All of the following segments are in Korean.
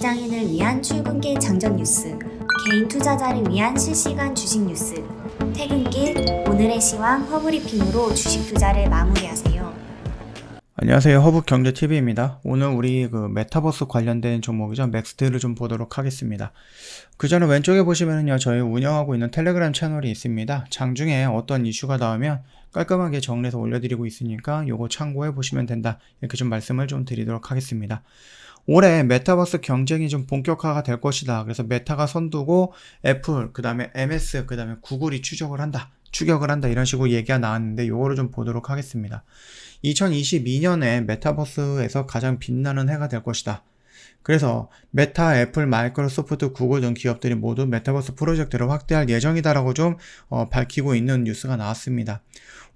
직장인을 위한 출근길 장전 뉴스, 개인 투자자를 위한 실시간 주식 뉴스, 퇴근길 오늘의 시황 허브리핑으로 주식 투자를 마무리하세요. 안녕하세요. 허브경제TV입니다. 오늘 우리 메타버스 관련된 종목이죠. 맥스트를 좀 보도록 하겠습니다. 그 전에 왼쪽에 보시면은요, 저희 운영하고 있는 텔레그램 채널이 있습니다. 장중에 어떤 이슈가 나오면 깔끔하게 정리해서 올려드리고 있으니까 요거 참고해 보시면 된다. 이렇게 좀 말씀을 좀 드리도록 하겠습니다. 올해 메타버스 경쟁이 좀 본격화가 될 것이다. 그래서 메타가 선두고 애플, 그 다음에 MS, 그 다음에 구글이 추격을 한다. 이런 식으로 얘기가 나왔는데 요거를 좀 보도록 하겠습니다. 2022년에 메타버스에서 가장 빛나는 해가 될 것이다. 그래서 메타, 애플, 마이크로소프트, 구글 등 기업들이 모두 메타버스 프로젝트를 확대할 예정이다라고 좀 밝히고 있는 뉴스가 나왔습니다.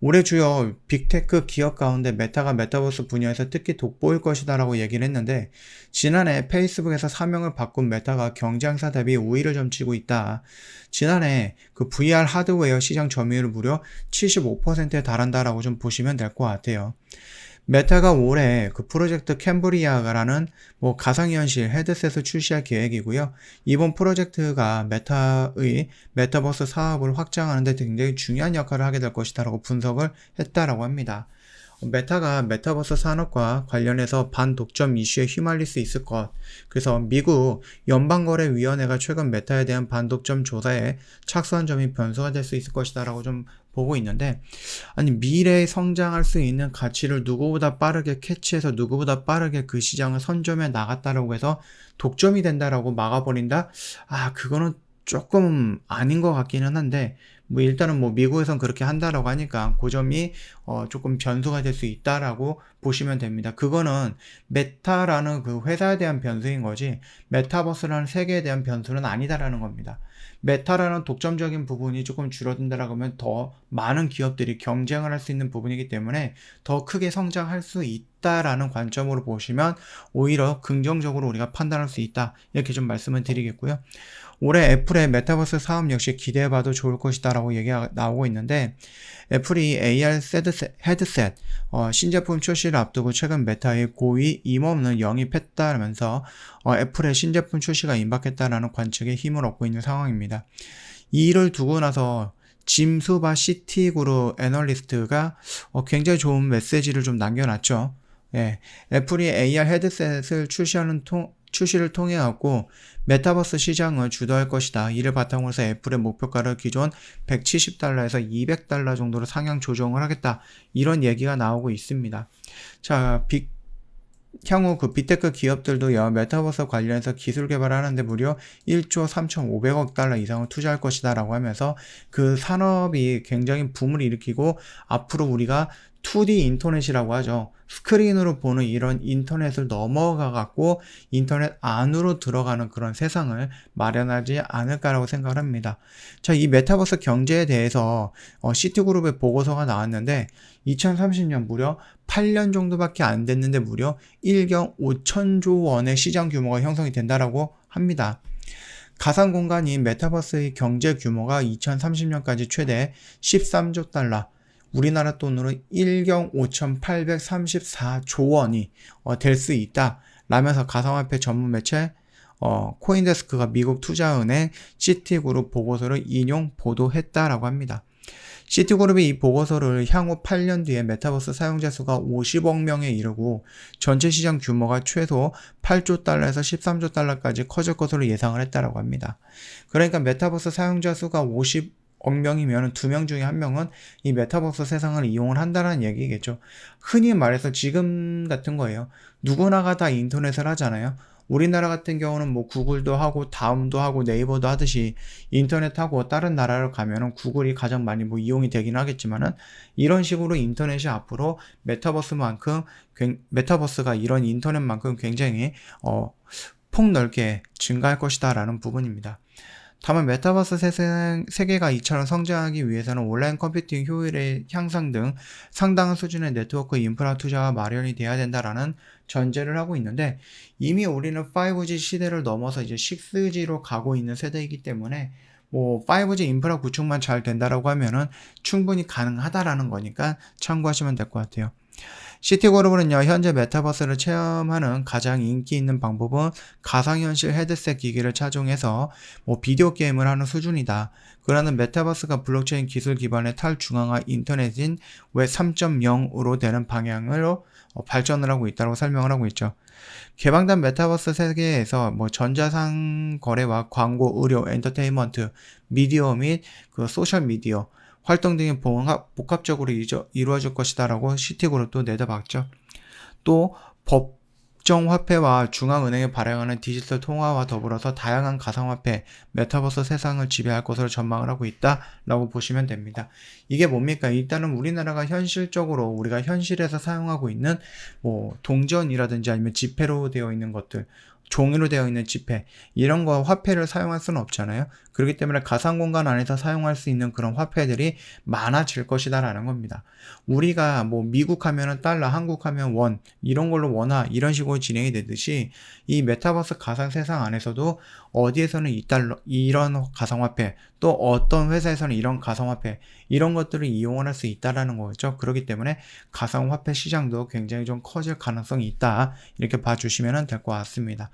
올해 주요 빅테크 기업 가운데 메타가 메타버스 분야에서 특히 돋보일 것이다 라고 얘기를 했는데, 지난해 페이스북에서 사명을 바꾼 메타가 경쟁사 대비 우위를 점치고 있다. 지난해 그 VR 하드웨어 시장 점유율이 무려 75%에 달한다라고 좀 보시면 될 것 같아요. 메타가 올해 그 프로젝트 캠브리아라는 가상현실 헤드셋을 출시할 계획이고요. 이번 프로젝트가 메타의 메타버스 사업을 확장하는 데 굉장히 중요한 역할을 하게 될 것이다라고 분석을 했다라고 합니다. 메타가 메타버스 산업과 관련해서 반독점 이슈에 휘말릴 수 있을 것. 그래서 미국 연방거래위원회가 최근 메타에 대한 반독점 조사에 착수한 점이 변수가 될 수 있을 것이다 라고 좀 보고 있는데, 아니 미래에 성장할 수 있는 가치를 누구보다 빠르게 캐치해서 누구보다 빠르게 그 시장을 선점해 나갔다라고 해서 독점이 된다라고 막아버린다? 그거는 조금 아닌 것 같기는 한데, 일단은 미국에선 그렇게 한다라고 하니까 그 점이 조금 변수가 될 수 있다라고 보시면 됩니다. 그거는 메타라는 그 회사에 대한 변수인 거지 메타버스라는 세계에 대한 변수는 아니다라는 겁니다. 메타라는 독점적인 부분이 조금 줄어든다라고 하면 더 많은 기업들이 경쟁을 할 수 있는 부분이기 때문에 더 크게 성장할 수 있다라는 관점으로 보시면 오히려 긍정적으로 우리가 판단할 수 있다. 이렇게 좀 말씀을 드리겠고요. 올해 애플의 메타버스 사업 역시 기대해봐도 좋을 것이다 라고 얘기가 나오고 있는데, 애플이 AR 헤드셋 신제품 출시를 앞두고 최근 메타의 고위 임원을 영입했다면서 애플의 신제품 출시가 임박했다라는 관측에 힘을 얻고 있는 상황입니다. 이 일을 두고 나서 짐수바 시티그룹 애널리스트가 굉장히 좋은 메시지를 좀 남겨놨죠. 애플이 AR 헤드셋을 출시를 통해 갖고 메타버스 시장을 주도할 것이다. 이를 바탕으로 해서 애플의 목표가를 기존 $170에서 $200 정도로 상향 조정을 하겠다. 이런 얘기가 나오고 있습니다. 자, 향후 그 빅테크 기업들도요, 메타버스 관련해서 기술 개발하는데 무려 1조 3,500억 달러 이상을 투자할 것이다 라고 하면서 그 산업이 굉장히 붐을 일으키고 앞으로 우리가 2D 인터넷이라고 하죠. 스크린으로 보는 이런 인터넷을 넘어가 갖고 인터넷 안으로 들어가는 그런 세상을 마련하지 않을까라고 생각을 합니다. 자, 이 메타버스 경제에 대해서 시티그룹의 보고서가 나왔는데 2030년 무려 8년 정도밖에 안 됐는데 무려 1경 5천조 원의 시장 규모가 형성이 된다라고 합니다. 가상 공간인 메타버스의 경제 규모가 2030년까지 최대 13조 달러, 우리나라 돈으로 1경 5,834조 원이 될 수 있다 라면서 가상화폐 전문 매체 코인데스크가 미국 투자은행 시티그룹 보고서를 인용 보도했다라고 합니다. 시티그룹이 이 보고서를 향후 8년 뒤에 메타버스 사용자 수가 50억 명에 이르고 전체 시장 규모가 최소 8조 달러에서 13조 달러까지 커질 것으로 예상을 했다라고 합니다. 그러니까 메타버스 사용자 수가 50억 명이면 2명 중에 1명은 이 메타버스 세상을 이용을 한다는 얘기겠죠. 흔히 말해서 지금 같은 거예요. 누구나가 다 인터넷을 하잖아요. 우리나라 같은 경우는 구글도 하고 다음도 하고 네이버도 하듯이 인터넷하고 다른 나라를 가면은 구글이 가장 많이 이용이 되긴 하겠지만은, 이런 식으로 인터넷이 앞으로 메타버스가 이런 인터넷만큼 굉장히 폭넓게 증가할 것이다 라는 부분입니다. 다만 메타버스 세계가 이처럼 성장하기 위해서는 온라인 컴퓨팅 효율의 향상 등 상당한 수준의 네트워크 인프라 투자가 마련이 돼야 된다라는 전제를 하고 있는데, 이미 우리는 5G 시대를 넘어서 이제 6G로 가고 있는 세대이기 때문에 5G 인프라 구축만 잘 된다라고 하면은 충분히 가능하다라는 거니까 참고하시면 될 것 같아요. 시티그룹은요, 현재 메타버스를 체험하는 가장 인기 있는 방법은 가상현실 헤드셋 기기를 착용해서 비디오 게임을 하는 수준이다. 그러는 메타버스가 블록체인 기술 기반의 탈중앙화 인터넷인 웹 3.0으로 되는 방향으로 발전을 하고 있다고 설명을 하고 있죠. 개방된 메타버스 세계에서 전자상 거래와 광고, 의료, 엔터테인먼트, 미디어 및 그 소셜 미디어 활동 등이 복합적으로 이루어질 것이다라고 시티그룹도 내다봤죠. 또 법정화폐와 중앙은행이 발행하는 디지털 통화와 더불어서 다양한 가상화폐, 메타버스 세상을 지배할 것으로 전망을 하고 있다라고 보시면 됩니다. 이게 뭡니까? 일단은 우리나라가 현실적으로 우리가 현실에서 사용하고 있는 동전이라든지 아니면 지폐로 되어 있는 것들, 종이로 되어 있는 지폐, 이런 거 화폐를 사용할 수는 없잖아요. 그렇기 때문에 가상 공간 안에서 사용할 수 있는 그런 화폐들이 많아질 것이다라는 겁니다. 우리가 미국 하면은 달러, 한국 하면 원, 이런 걸로 원화, 이런 식으로 진행이 되듯이 이 메타버스 가상 세상 안에서도 어디에서는 이런 가상화폐, 또 어떤 회사에서는 이런 가상화폐, 이런 것들을 이용을 할 수 있다라는 거죠. 그렇기 때문에 가상화폐 시장도 굉장히 좀 커질 가능성이 있다. 이렇게 봐주시면 될 것 같습니다.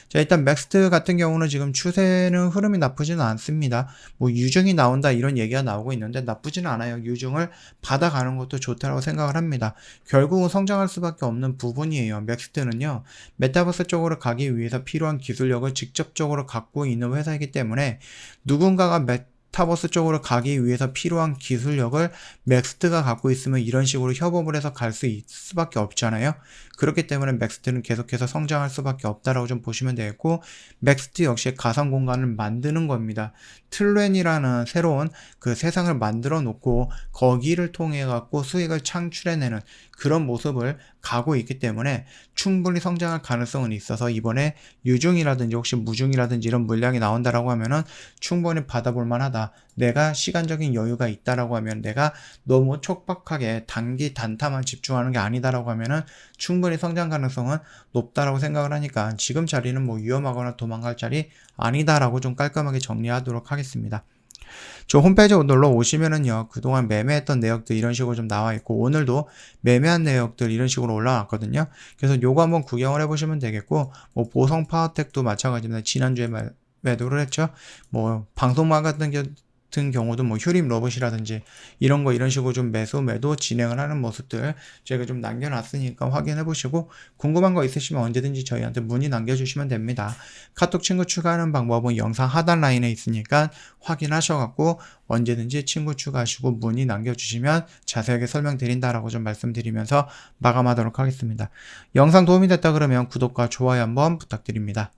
자, 일단 맥스트 같은 경우는 지금 추세는 흐름이 나쁘지는 않습니다. 유증이 나온다 이런 얘기가 나오고 있는데 나쁘지는 않아요. 유증을 받아가는 것도 좋다고 생각을 합니다. 결국은 성장할 수밖에 없는 부분이에요. 맥스트는요, 메타버스 쪽으로 가기 위해서 필요한 기술력을 직접적으로 갖고 있는 회사이기 때문에 누군가가 메타버스 쪽으로 가기 위해서 필요한 기술력을 맥스트가 갖고 있으면 이런 식으로 협업을 해서 갈 수밖에 없잖아요. 그렇기 때문에 맥스트는 계속해서 성장할 수밖에 없다라고 좀 보시면 되겠고, 맥스트 역시 가상 공간을 만드는 겁니다. 틀렌이라는 새로운 그 세상을 만들어 놓고 거기를 통해 갖고 수익을 창출해내는 그런 모습을 가고 있기 때문에 충분히 성장할 가능성은 있어서 이번에 유중이라든지 혹시 무중이라든지 이런 물량이 나온다라고 하면은 충분히 받아볼 만하다. 내가 시간적인 여유가 있다라고 하면, 내가 너무 촉박하게 단기 단타만 집중하는 게 아니다라고 하면은 충분히 성장 가능성은 높다라고 생각을 하니까 지금 자리는 위험하거나 도망갈 자리 아니다라고 좀 깔끔하게 정리하도록 하겠습니다. 저 홈페이지 놀러 오시면은요, 그동안 매매했던 내역들 이런 식으로 좀 나와 있고, 오늘도 매매한 내역들 이런 식으로 올라왔거든요. 그래서 요거 한번 구경을 해보시면 되겠고, 보성 파워텍도 마찬가지입니다. 지난주에 매도를 했죠. 방송망 같은 경우도 휴림 로봇이라든지 이런 식으로 좀 매도 진행을 하는 모습들 제가 좀 남겨놨으니까 확인해 보시고, 궁금한 거 있으시면 언제든지 저희한테 문의 남겨주시면 됩니다. 카톡 친구 추가하는 방법은 영상 하단 라인에 있으니까 확인하셔갖고 언제든지 친구 추가하시고 문의 남겨주시면 자세하게 설명드린다라고 좀 말씀드리면서 마감하도록 하겠습니다. 영상 도움이 됐다 그러면 구독과 좋아요 한번 부탁드립니다.